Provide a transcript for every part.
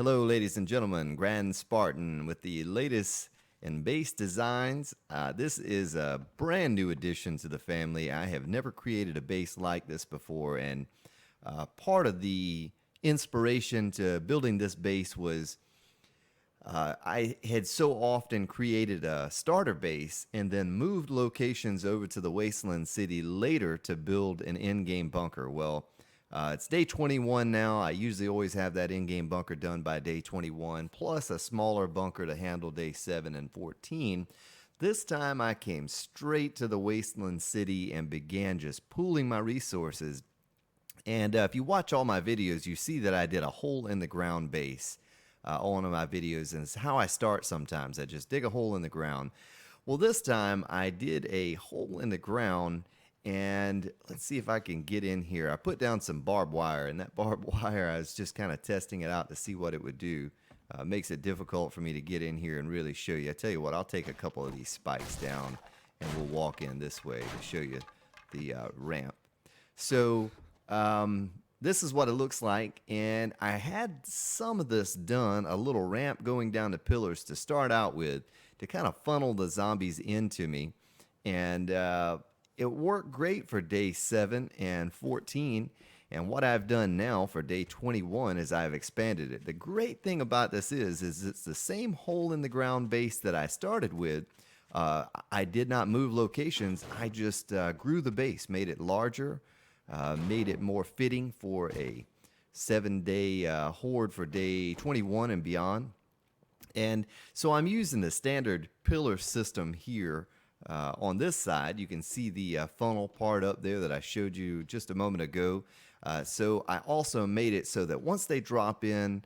Hello, ladies and gentlemen. Grand Spartan with the latest in base designs. This is a brand new addition to the family. I have never created a base like this before, and part of the inspiration to building this base was I had so often created a starter base and then moved locations over to the Wasteland City later to build an in-game bunker. Well, it's day 21 now. I usually always have that in-game bunker done by day 21, plus a smaller bunker to handle day 7 and 14. This time I came straight to the Wasteland City and began just pooling my resources. And if you watch all my videos, you see that I did a hole in the ground base on one of my videos, and it's how I start sometimes. I just dig a hole in the ground. Well, this time I did a hole in the ground, and let's see if I can get in here. I put down some barbed wire, and that barbed wire, I was just kind of testing it out to see what it would do. Makes it difficult for me to get in here and really show you. I tell you what, I'll take a couple of these spikes down, and we'll walk in this way to show you the ramp. So this is what it looks like, and I had some of this done, a little ramp going down the pillars to start out with to kind of funnel the zombies into me, and it worked great for day 7 and 14, and what I've done now for day 21 is I've expanded it. The great thing about this is it's the same hole in the ground base that I started with. I did not move locations, I just grew the base, made it larger, made it more fitting for a 7-day horde for day 21 and beyond. And so I'm using the standard pillar system here on this side. You can see the funnel part up there that I showed you just a moment ago. So I also made it so that once they drop in,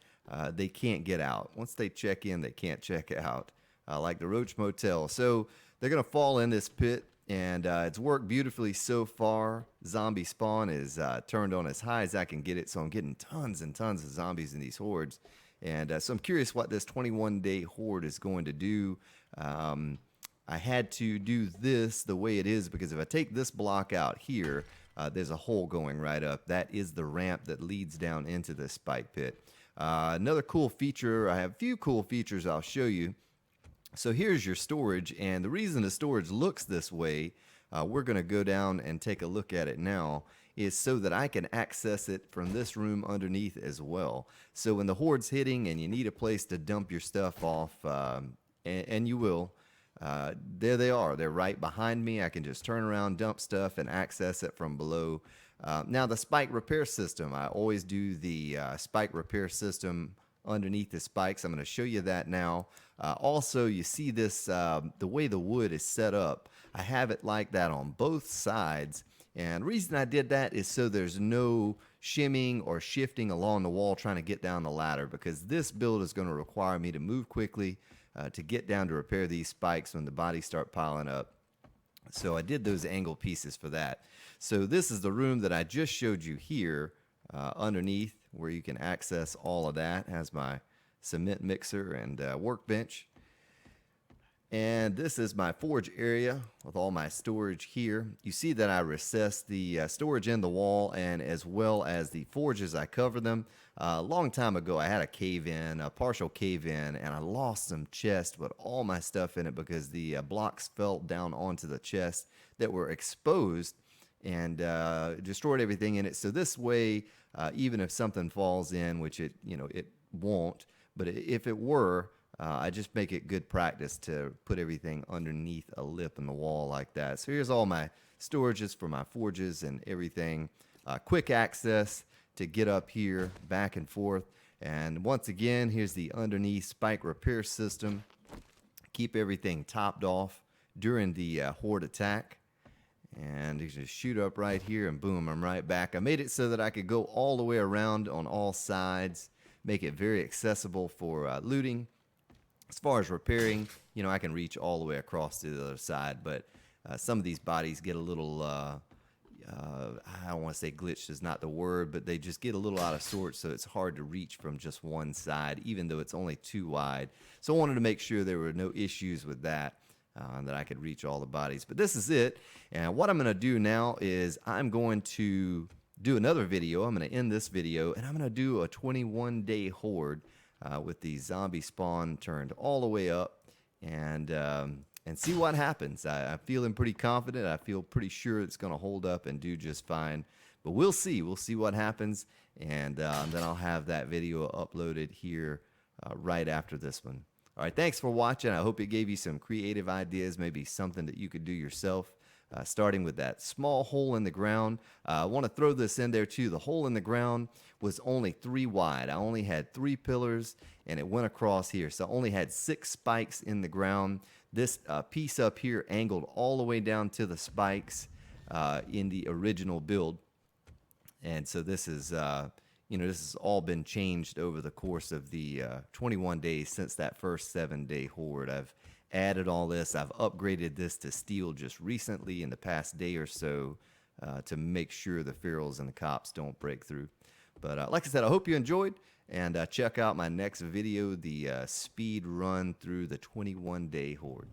they can't get out. Once they check in, they can't check out, like the Roach Motel. So they're going to fall in this pit. And it's worked beautifully so far. Zombie spawn is turned on as high as I can get it, so I'm getting tons and tons of zombies in these hordes. And so I'm curious what this 21-day horde is going to do. I had to do this the way it is because if I take this block out here, there's a hole going right up. That is the ramp that leads down into this spike pit. Another cool feature, I have a few cool features I'll show you. So here's your storage, and the reason the storage looks this way, we're going to go down and take a look at it now, is so that I can access it from this room underneath as well. So when the horde's hitting and you need a place to dump your stuff off, and you will, there they are. They're right behind me. I can just turn around, dump stuff, and access it from below. Now the spike repair system, I always do the spike repair system underneath the spikes. I'm going to show you that now. Also, you see this, the way the wood is set up, I have it like that on both sides. And the reason I did that is so there's no shimming or shifting along the wall trying to get down the ladder, because this build is going to require me to move quickly to get down to repair these spikes when the bodies start piling up. So I did those angle pieces for that. So this is the room that I just showed you here underneath, where you can access all of that. It has my cement mixer and workbench. And this is my forge area with all my storage here. You see that I recessed the storage in the wall, and as well as the forges, I cover them. A long time ago, I had a cave-in, a partial cave-in, and I lost some chests with all my stuff in it because the blocks fell down onto the chests that were exposed and destroyed everything in it. So this way, even if something falls in, which it won't, but if it were, I just make it good practice to put everything underneath a lip in the wall like that. So here's all my storages for my forges and everything. Quick access to get up here, back and forth. And once again, here's the underneath spike repair system. Keep everything topped off during the horde attack. And you just shoot up right here and boom, I'm right back. I made it so that I could go all the way around on all sides, make it very accessible for looting. As far as repairing, I can reach all the way across to the other side, but some of these bodies get a little, I don't want to say glitched is not the word, but they just get a little out of sorts, so it's hard to reach from just one side, even though it's only 2 wide. So I wanted to make sure there were no issues with that. That I could reach all the bodies. But this is it. And what I'm going to do now is I'm going to do another video. I'm going to end this video, and I'm going to do a 21-day horde. with the zombie spawn turned all the way up, and see what happens. I'm feeling pretty confident. I feel pretty sure it's going to hold up and do just fine. But we'll see. We'll see what happens, and then I'll have that video uploaded here right after this one. All right, thanks for watching. I hope it gave you some creative ideas, maybe something that you could do yourself, starting with that small hole in the ground. I want to throw this in there too. The hole in the ground was only 3 wide. I only had 3 pillars, and it went across here. So I only had 6 spikes in the ground. This piece up here angled all the way down to the spikes in the original build. And so this is, this has all been changed over the course of the 21 days since that first 7-day horde. I've added all this. I've upgraded this to steel just recently in the past day or so to make sure the ferals and the cops don't break through. But like I said, I hope you enjoyed, and check out my next video, the speed run through the 21-day horde.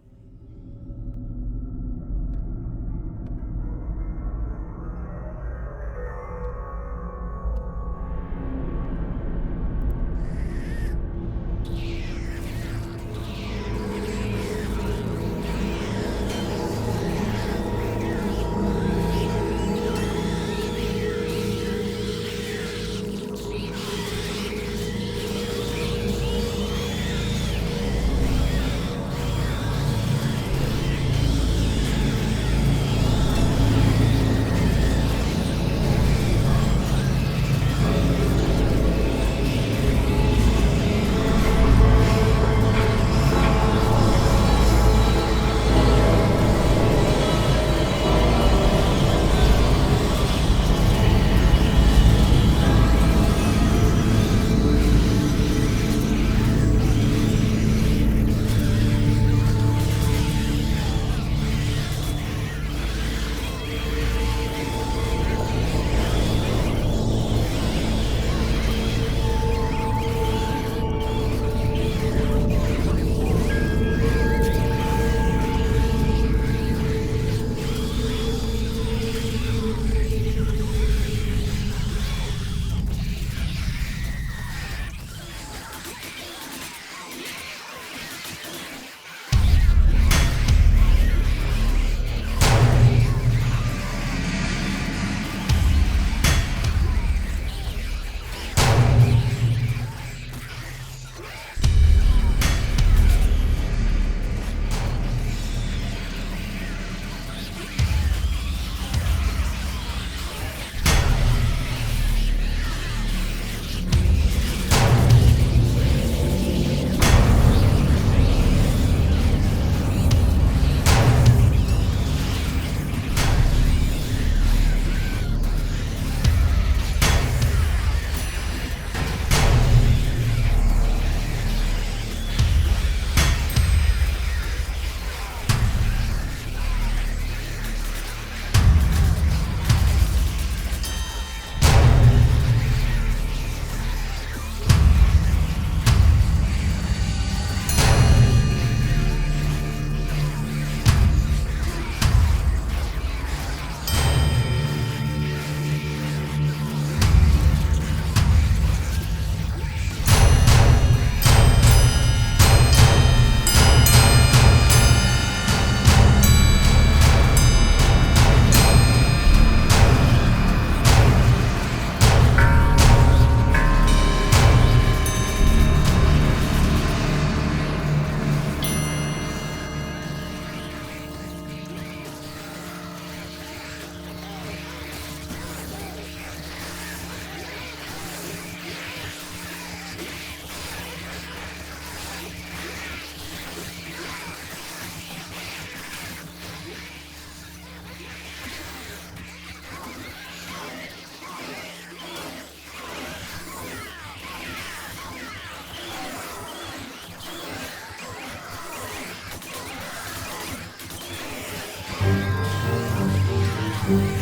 Thank you.